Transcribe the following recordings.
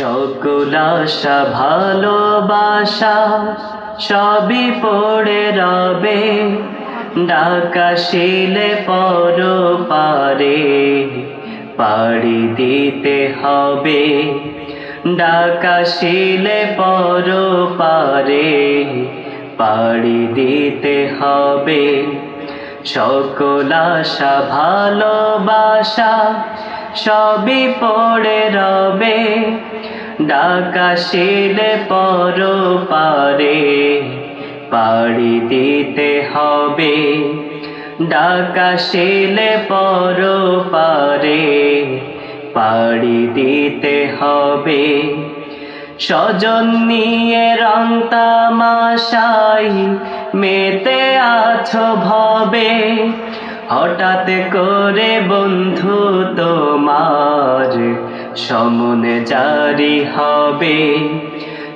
সকল আশা ভালোবাসা সবই পড়ে রবে, ডাকাশিলে পর পারে পাড়ি দিতে হবে। ডাকাশিলে পর পারে পাড়ি দিতে হবে। সকল আশা ভালোবাসা সবই পড়ে রবে, ডাকাশিলে পর পারে পাড়ি দিতে হবে। ডাকাশিলে পর পারে পাড়ি দিতে হবে। স্বজন নিয়ে রং তামাশাই মেতে আছো ভবে, হঠাৎ করে বন্ধু তোমার সমনে জারি হবে।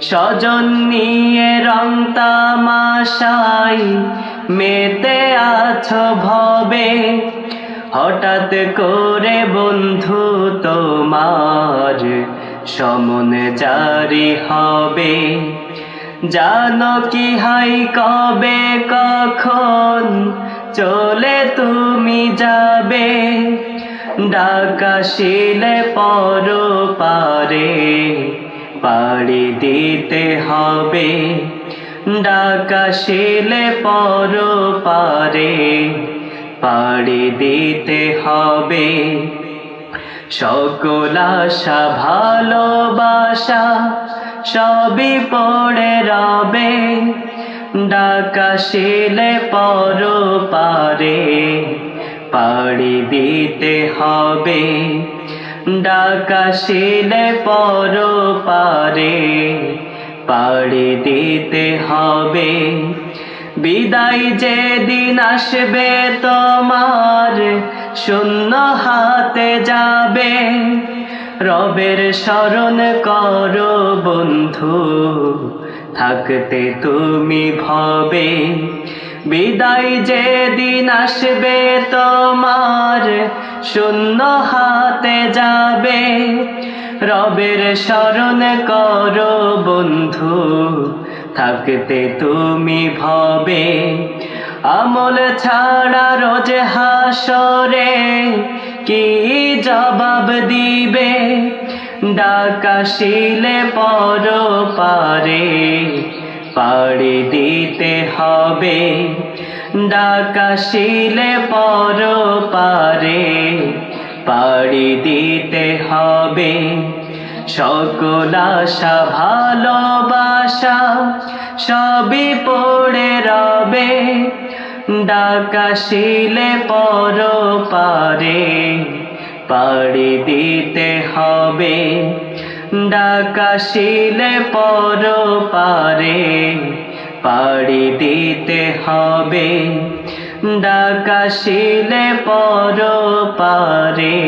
স্বজন নিয়ে রং তামাশাই মেতে আছো ভবে, হঠাৎ করে বন্ধু তোমার সমনে জারি হবে। জানো কি হাই কবে কখন চলে তুমি যাবে, ডাকাশিলে পর পারে পাড়ি দিতে হবে। ডাকাশিলে পর পারে পাড়ি দিতে হবে। সকল আশা ভালোবাসা সবই পড়ে রবে, ডাকাশিলে পর পারে পাড়ি দিতে হবে। ডাকাশিলে পর পারে পাড়ি দিতে হবে। বিদায় যেদিন আসবে তোমার শূন্য হাতে যাবে, রবের শরণ করো বন্ধু থাকতে তুমি ভবে। বিদায় যেদিন আসবে তোমার শূন্য হাতে যাবে, রবের শরণ করো বন্ধু থাকতে তুমি ভবে। আমল ছাড়া রোজ হাসরে কি জবাব দিবে, ডাকাশিলে পর পারে পাড়ি দিতে হবে। ডাকাশিলে পর পারে পাড়ি দিতে হবে। সকল আশা ভালোবাসা সবই পড়ে রবে, ডাকাশিলে পর পারে পাড়ি দিতে হবে। ডাকাশিলে পর পারে পাড়ি দিতে হবে। ডাকাশিলে পর পারে।